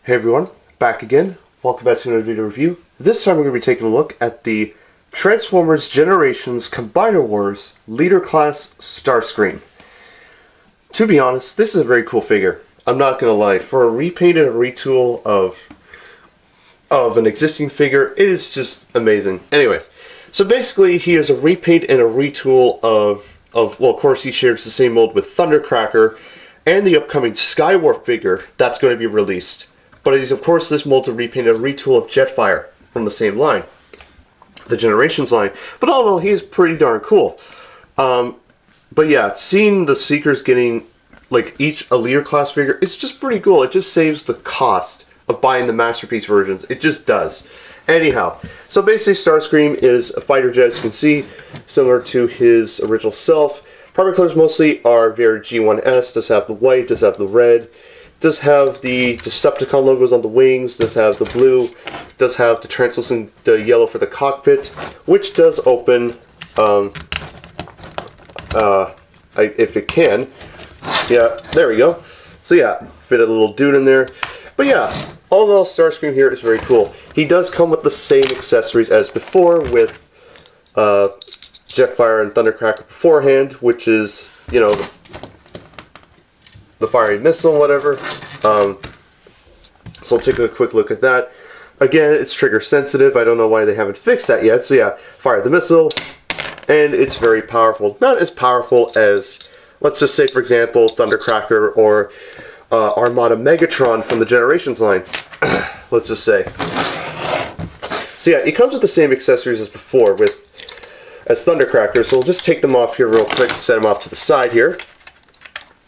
Hey everyone, back again. Welcome back to another video review. This time we're going to be taking a look at the Transformers Generations Combiner Wars Leader Class StarScream. To be honest, this is a very cool figure. I'm not going to lie. For a repaint and a retool of an existing figure, it is just amazing. Anyways, so basically he is a repaint and a retool of well, of course he shares the same mold with Thundercracker and the upcoming Skywarp figure that's going to be released. But he's, of course, this mold's a repaint and a retool of Jetfire from the same line, the Generations line. But all in all, he's pretty darn cool. But yeah, seeing the Seekers getting like each a leader class figure, it's just pretty cool. It just saves the cost of buying the Masterpiece versions. It just does. Anyhow, so basically Starscream is a fighter jet, as you can see, similar to his original self. Primary colors mostly are very G1S, does have the white, does have the red, does have the Decepticon logos on the wings, does have the blue, does have the translucent yellow for the cockpit, which does open, if it can. Yeah, there we go. So yeah, fit a little dude in there. But yeah, all in all, Starscream here is very cool. He does come with the same accessories as before, with Jetfire and Thundercracker beforehand, which is, you know, the firing missile and whatever. So I'll take a quick look at that. Again, it's trigger sensitive. I don't know why they haven't fixed that yet. So yeah, fire the missile, and it's very powerful. Not as powerful as, let's just say, for example, Thundercracker or Armada Megatron from the Generations line. Let's just say. So yeah, it comes with the same accessories as before as Thundercracker. So we'll just take them off here real quick and set them off to the side here.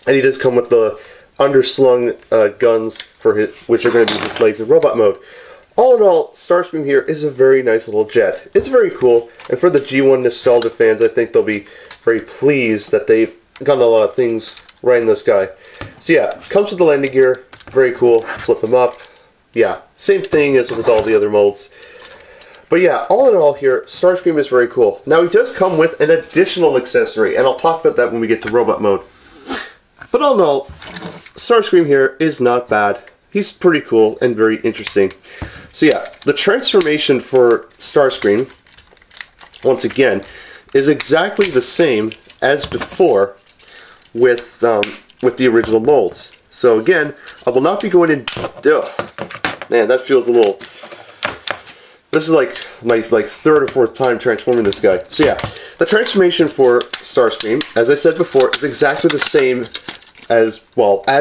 And he does come with the underslung guns for which are going to be his legs in robot mode. All in all, Starscream here is a very nice little jet. It's very cool, and for the G1 nostalgia fans, I think they'll be very pleased that they've gotten a lot of things right in this guy. So yeah, comes with the landing gear, very cool. Flip him up. Yeah, same thing as with all the other molds. But yeah, all in all here, Starscream is very cool. Now he does come with an additional accessory, and I'll talk about that when we get to robot mode. But all in all, Starscream here is not bad. He's pretty cool and very interesting. So yeah, the transformation for Starscream, once again, is exactly the same as before with the original molds. So again, I will not be going in. Man, that feels a little. This is like my third or fourth time transforming this guy. So yeah, the transformation for Starscream, as I said before, is exactly the same as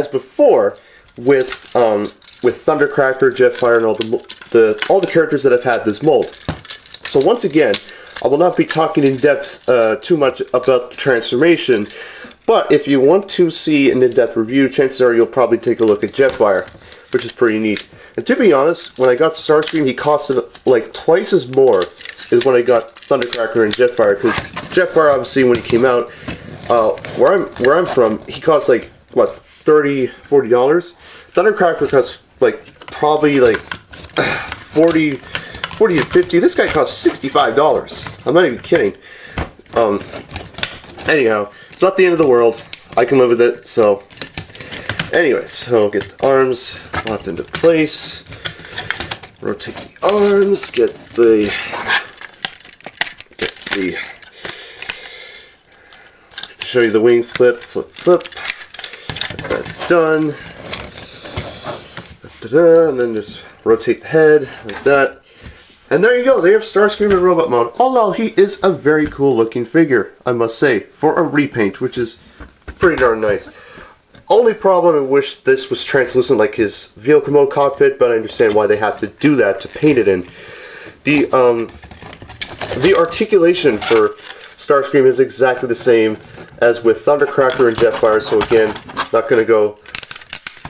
before with Thundercracker, Jetfire, and all the characters that have had this mold. So once again, I will not be talking in depth too much about the transformation, but if you want to see an in-depth review, chances are you'll probably take a look at Jetfire, which is pretty neat. And to be honest, when I got Starscream, he costed like twice as more as when I got Thundercracker and Jetfire, because Jetfire, obviously, when he came out, where I'm from, he cost like, what, $30, $40? Thundercracker costs like, probably like 40 to 50. This guy costs $65. I'm not even kidding. Anyhow, it's not the end of the world. I can live with it, so. Anyways, so get the arms locked into place. Rotate the arms, get the to show you the wing flip. Get that done. And then just rotate the head like that. And there you go, they have Starscream in robot mode. All in all, he is a very cool looking figure, I must say, for a repaint, which is pretty darn nice. Only problem, I wish this was translucent like his vehicle mode cockpit, but I understand why they have to do that to paint it in. The articulation for Starscream is exactly the same as with Thundercracker and Jetfire, so again, not going to go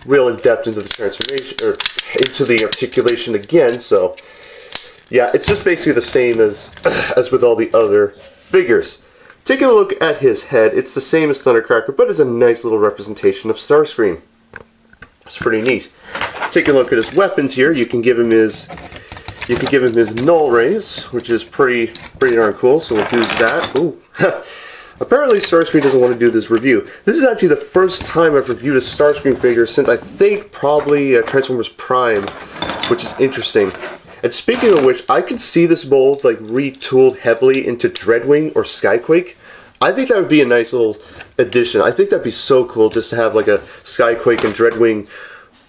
real in depth into the transformation, or into the articulation again, so yeah, it's just basically the same as with all the other figures. Taking a look at his head, it's the same as Thundercracker, but it's a nice little representation of Starscream. It's pretty neat. Taking a look at his weapons here, you can give him his null rays, which is pretty darn cool. So we'll do that. Ooh, apparently StarScream doesn't want to do this review. This is actually the first time I've reviewed a StarScream figure since I think probably Transformers Prime, which is interesting. And speaking of which, I can see this mold like retooled heavily into Dreadwing or Skyquake. I think that would be a nice little addition. I think that'd be so cool just to have like a Skyquake and Dreadwing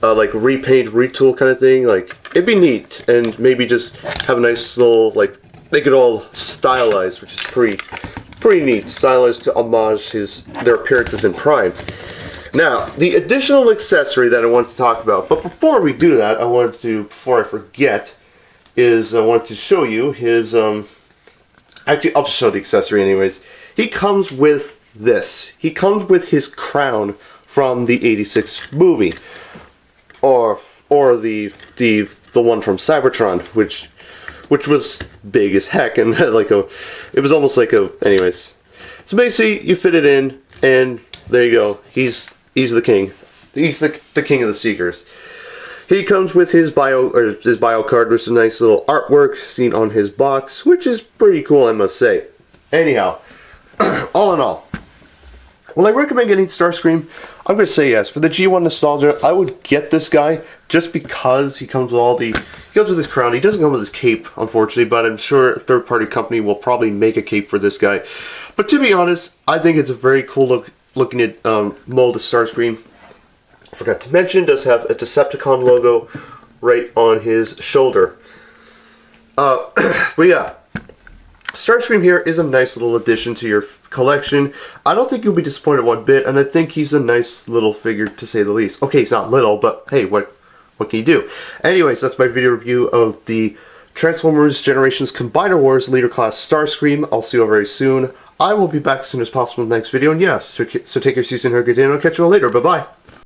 like repaint, retool kind of thing. Like, it'd be neat, and maybe just have a nice little, like, make it all stylized, which is pretty neat. Stylized to homage their appearances in Prime. Now, the additional accessory that I wanted to talk about, but before we do that, before I forget, is I wanted to show you his, actually, I'll just show the accessory anyways. He comes with this. He comes with his crown from the '86 movie. Or the one from Cybertron, which was big as heck, and had like it was almost like anyways. So basically, you fit it in, and there you go. He's the king. He's the king of the Seekers. He comes with his bio card with some nice little artwork seen on his box, which is pretty cool, I must say. Anyhow, all in all, will I recommend getting StarScream? I'm going to say yes. For the G1 nostalgia, I would get this guy just because he comes with he comes with his crown. He doesn't come with his cape, unfortunately, but I'm sure a third-party company will probably make a cape for this guy. But to be honest, I think it's a very cool looking at mold of StarScream. I forgot to mention, does have a Decepticon logo right on his shoulder. But yeah. StarScream here is a nice little addition to your collection. I don't think you'll be disappointed one bit, and I think he's a nice little figure to say the least. Okay, he's not little, but hey, what can you do? Anyways, that's my video review of the Transformers Generations Combiner Wars Leader Class StarScream. I'll see you all very soon. I will be back as soon as possible in the next video, and yes, so take your season here, good day, and I'll catch you all later. Bye-bye.